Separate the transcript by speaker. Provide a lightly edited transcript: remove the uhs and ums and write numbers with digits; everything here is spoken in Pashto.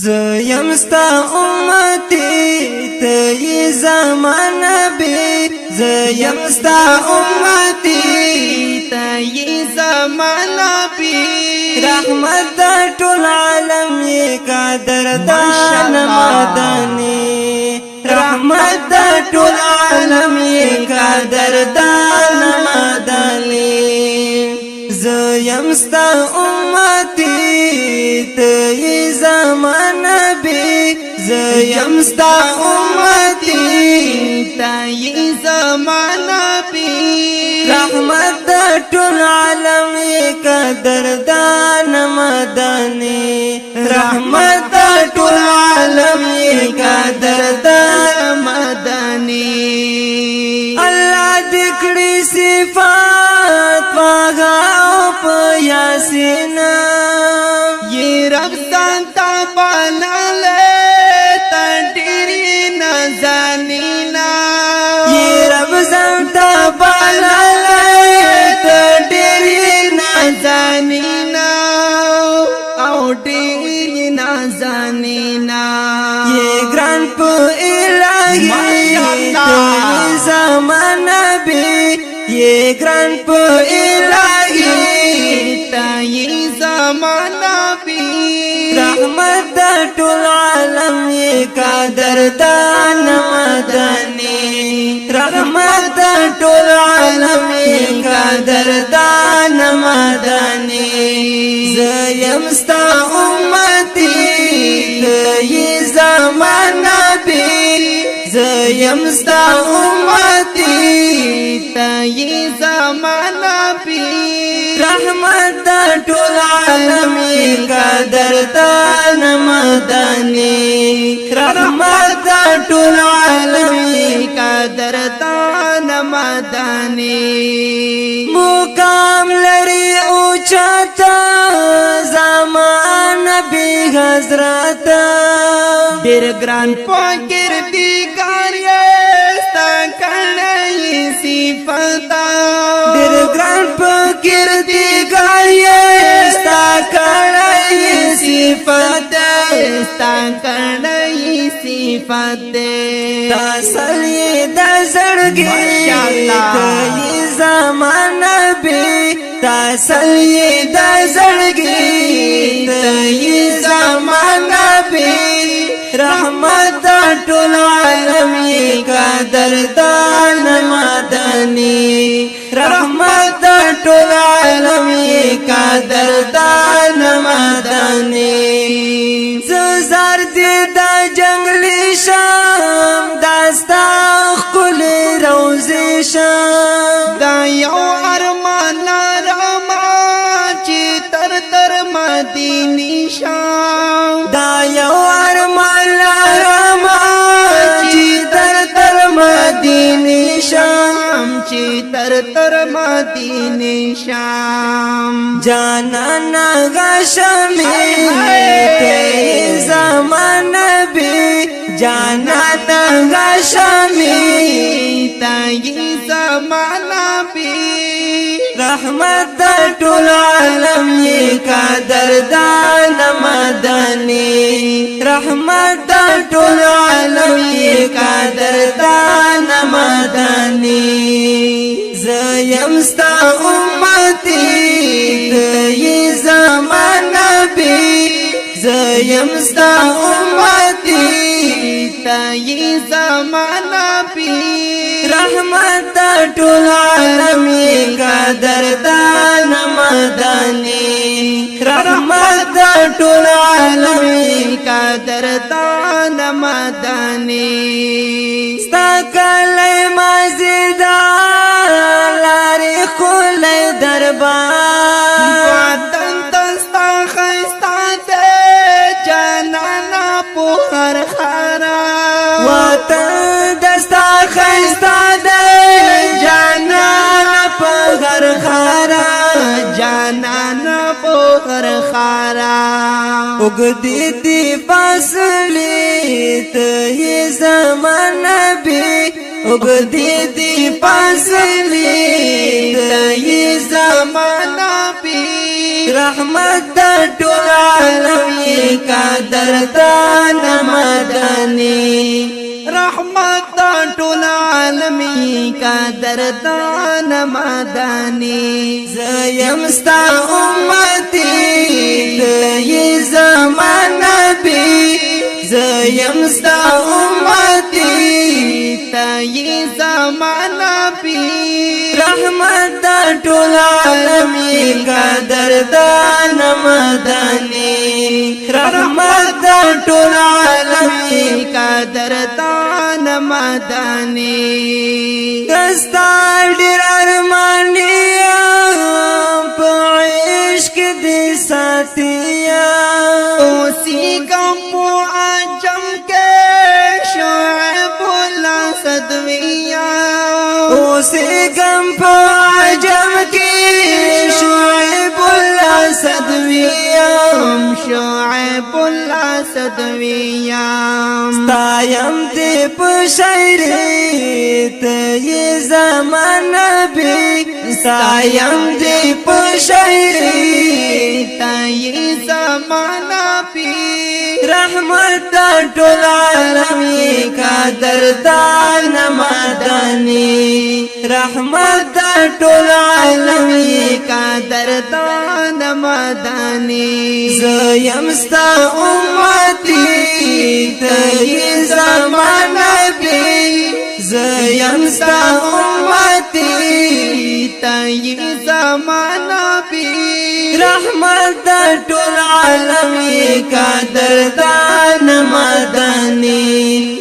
Speaker 1: زیم ستا امتی تی زمان نبی زیم ستا امتی
Speaker 2: تی زمان نبی
Speaker 1: رحمت دا ټول عالم یہ قدردان مدنی رحمت دا ټول عالم یہ قدردان مدنی زیم ستا امتی تی زمان نبی زیم ستا امتی
Speaker 2: تی زمان نبی
Speaker 1: رحمت دا ټول عالم قدردان مدنی رحمت دا ټول عالم قدردان
Speaker 2: مدنی
Speaker 1: الله دکړي صفات واغاو په یاسین
Speaker 2: یہ رب سانتا بنالے تندری نزانینا
Speaker 1: یہ رب سانتا بنالے تندری
Speaker 2: نزانینا او ڈیری نزانینا
Speaker 1: یہ گران پو الہی تو زمان نبی یہ گران پو الہی
Speaker 2: تی زمان نبی
Speaker 1: رحمت دا ټول عالم قدردان مدنی رحمت دا ټول عالم قدردان مدنی زیم ستا امتی تی زمان نبی زیم ستا امتی
Speaker 2: تی زمان نبی
Speaker 1: رحمت دا ټول عالم قدردان مدنی رحمت دا ټول عالم
Speaker 2: قدردان مدنی
Speaker 1: مقام لري اوچاتا زمان نبی حضرت
Speaker 2: ډېر ګران پاکردګار یې ستا کړی صفات
Speaker 1: ډېر ګران پاکردګار یې ستا کړی صفات
Speaker 2: ستا کړی صفات
Speaker 1: تاسلی د زړګي ته زمان نبی تاسلی د زړګي ته زمان نبی رحمت دا ټول عالم قدردان مدنی رحمت دا ټول عالم قدردان مدنی زار دې دا جنگلی شام داستا خل روزي شام
Speaker 2: دا یو ارمان لرما چې تر مدینه شام
Speaker 1: دا یو ارمان لرما چې تر مدینه شام
Speaker 2: چې تر مدینه شام
Speaker 1: جانانا غشمی ته زمان نبی جانانا غشمی
Speaker 2: تی زمان نبی
Speaker 1: رحمت دا ټول عالم قدردان مدنی رحمت دا ټول عالم قدردان مدنی زیم ستا امتی تی زمان نبی زیم ستا امتی
Speaker 2: تی زمان نبی
Speaker 1: رحمت دا ټول عالم قدردان مدنی رحمت دا ټول عالم
Speaker 2: قدردان مدنی
Speaker 1: ستا کلی مازیدار لاری خولی دربار
Speaker 2: وطن دستا خیستا دے جانانا پوہر خارا
Speaker 1: وطن دستا خیستا دے جانانا پغر خارا
Speaker 2: جانانا پوہر خارا
Speaker 1: اگدی دی فاصلی تی زمان نبی اگدی دی فاصلی تی زمان
Speaker 2: زمان نبی
Speaker 1: رحمت دا ټول عالم قدردان مدني
Speaker 2: رحمت دا ټول عالم قدردان مدني
Speaker 1: زیم ستا امتی تی زمان نبی زیم ستا امتی
Speaker 2: تی زمان نبی
Speaker 1: رحمت دا ټول عالم قدردان مدني رحمت دا ټول عالم
Speaker 2: قدردان مدني
Speaker 1: دستا ډیر ارمانیا په عشق دې ساتیا
Speaker 2: اوسی کم پو عجم کے شعب الاسدویا
Speaker 1: اوسی کم په عجم کې شعیب الاسدویا
Speaker 2: شعب الاسدویا
Speaker 1: ستایم دې په شاعری ته زمان نبی ستایم دې په شاعری
Speaker 2: ته زمان نبی
Speaker 1: رحمت دا ټول عالم قدردان مدني رحمت دا ټول عالم
Speaker 2: قدردان مدني
Speaker 1: زیم ستا امتی ته زمان نبی زیم ستا امتی
Speaker 2: ته زمان نبی
Speaker 1: رحمت دا ټول عالم قدردان مدني